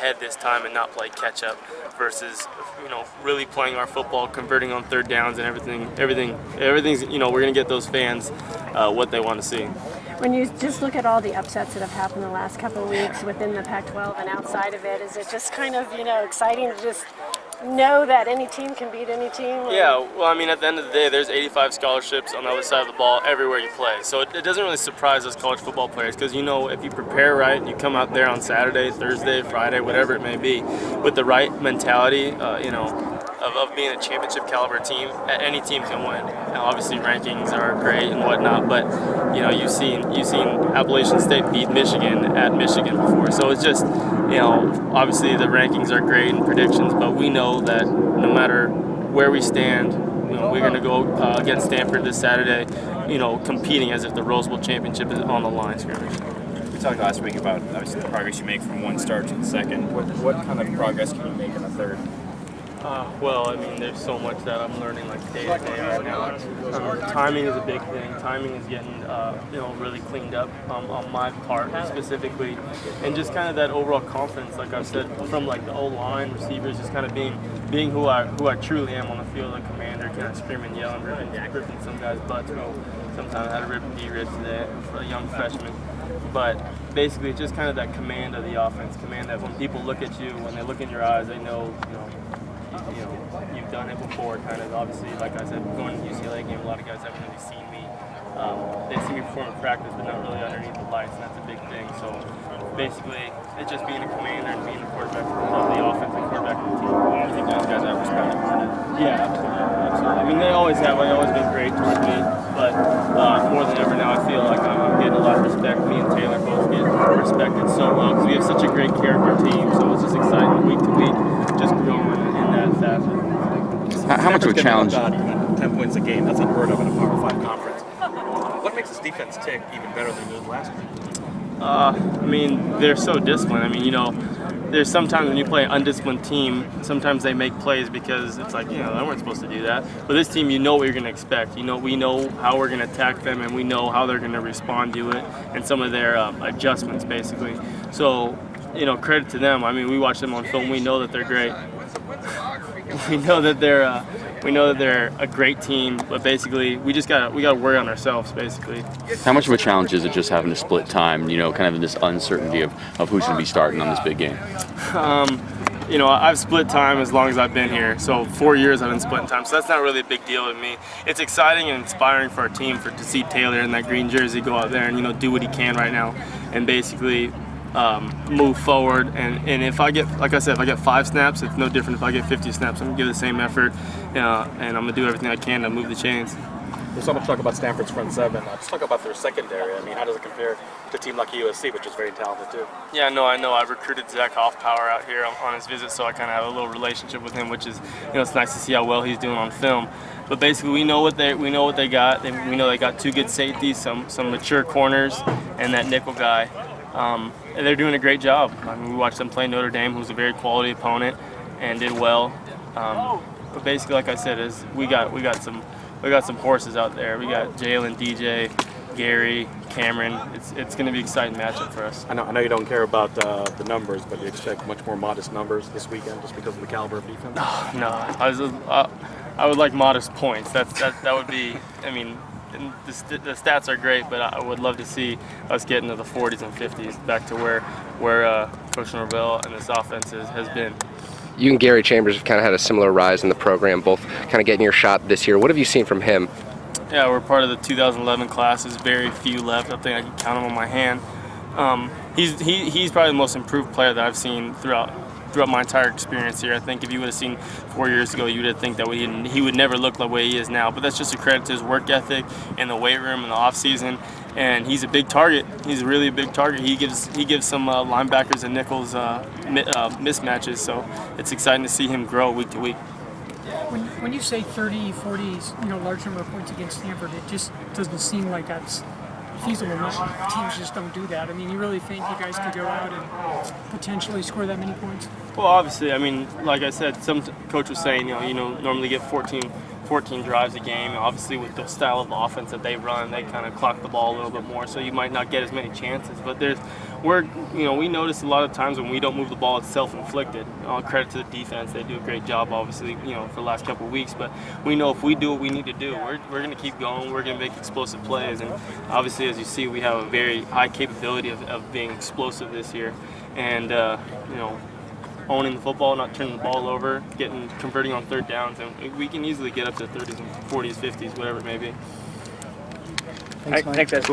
ahead this time and not play catch up versus, really playing our football, converting on third downs and everything's, we're going to get those fans what they want to see. When you just look at all the upsets that have happened the last couple of weeks within the Pac-12 and outside of it, is it just kind of, exciting to just know that any team can beat any team? Yeah, well, at the end of the day, there's 85 scholarships on the other side of the ball everywhere you play. So it doesn't really surprise us college football players because, if you prepare right and you come out there on Saturday, Thursday, Friday, whatever it may be, with the right mentality, of being a championship caliber team, any team can win. Now, obviously rankings are great and whatnot, but you've seen Appalachian State beat Michigan at Michigan before. So it's just, obviously the rankings are great and predictions, but we know that no matter where we stand, we're going to go against Stanford this Saturday, competing as if the Rose Bowl championship is on the line scrimmage. We talked last week about obviously the progress you make from one start to the second. What kind of progress can you make in the third? There's so much that I'm learning day to day right now. Timing is a big thing. Timing is getting, really cleaned up on my part specifically, and just kind of that overall confidence, like I've said, from the O-line, receivers, just kind of being who I truly am on the field, like commander, kind of screaming, yelling, ripping some guys' butts. Sometimes I had to rip D-Rich today for a young freshman. But basically, it's just kind of that command of the offense, command that when people look at you, when they look in your eyes, they know, you've done it before, kind of. Obviously, like I said, going to the UCLA game, a lot of guys haven't really seen me. They see me perform in practice, but not really underneath the lights, and that's a big thing. So basically, it's just being a commander and being the quarterback of the offense and quarterback of the team. I think those guys have respect for it. Yeah, absolutely. They always have. They've always been great towards me, but more than ever now, I feel like I'm getting a lot of respect. Me and Taylor both get respected so well because we have such a great character team. So it's just exciting week to week, just growing in that facet. How much of a challenge? 10 points a game. That's unheard of in a Power 5 conference. What makes this defense tick even better than it did last week? They're so disciplined. There's sometimes when you play an undisciplined team, sometimes they make plays because it's like, they weren't supposed to do that. But this team, what you're going to expect. We know how we're going to attack them, and we know how they're going to respond to it, and some of their adjustments, basically. So, credit to them. We watch them on film. We know that they're great. We know that they're a great team, but basically we gotta worry on ourselves, basically. How much of a challenge is it just having to split time, kind of this uncertainty of who's going to be starting on this big game? I've split time as long as I've been here, so 4 years I've been splitting time, so that's not really a big deal to me. It's exciting and inspiring for our team to see Taylor in that green jersey go out there and do what he can right now and basically move forward, and if I get, like I said, if I get 5 snaps, it's no different if I get 50 snaps. I'm gonna give the same effort, and I'm gonna do everything I can to move the chains. There's so much talk about Stanford's front seven. Let's talk about their secondary. How does it compare to a team like USC, which is very talented too? Yeah, no, I know. I recruited Zach Hoffpower out here on his visit, so I kind of have a little relationship with him, which is, it's nice to see how well he's doing on film. But basically, we know what they got. We know they got 2 good safeties, some mature corners, and that nickel guy. And they're doing a great job. We watched them play Notre Dame, who's a very quality opponent, and did well. But basically, like I said, we got some horses out there. We got Jalen, DJ, Gary, Cameron. It's going to be an exciting matchup for us. I know you don't care about the numbers, but you expect much more modest numbers this weekend just because of the caliber of defense. No, I would like modest points. That would be. The stats are great, but I would love to see us get into the 40s and 50s, back to where Coach Norvell and this offense has been. You and Gary Chambers have kind of had a similar rise in the program, both kind of getting your shot this year. What have you seen from him? Yeah, we're part of the 2011 class. There's very few left. I think I can count them on my hand. He's probably the most improved player that I've seen throughout my entire experience here. I think if you would have seen 4 years ago, you would have think that he would never look the way he is now. But that's just a credit to his work ethic in the weight room in the off season. And he's a big target. He's really a big target. He gives some linebackers and nickels mismatches. So it's exciting to see him grow week to week. When you say 30, 40, large number of points against Stanford, it just doesn't seem like that's feasible. Most teams just don't do that. You really think you guys could go out and potentially score that many points? Well, obviously, like I said, some coach was saying, normally get 14 drives a game. Obviously, with the style of offense that they run, they kind of clock the ball a little bit more, so you might not get as many chances. But there's we notice a lot of times when we don't move the ball, it's self-inflicted. All credit to the defense; they do a great job, obviously, for the last couple of weeks. But we know if we do what we need to do, we're going to keep going. We're going to make explosive plays, and obviously, as you see, we have a very high capability of being explosive this year, and owning the football, not turning the ball over, converting on third downs, and we can easily get up to 30s and 40s, 50s, whatever it may be. Thanks, guys.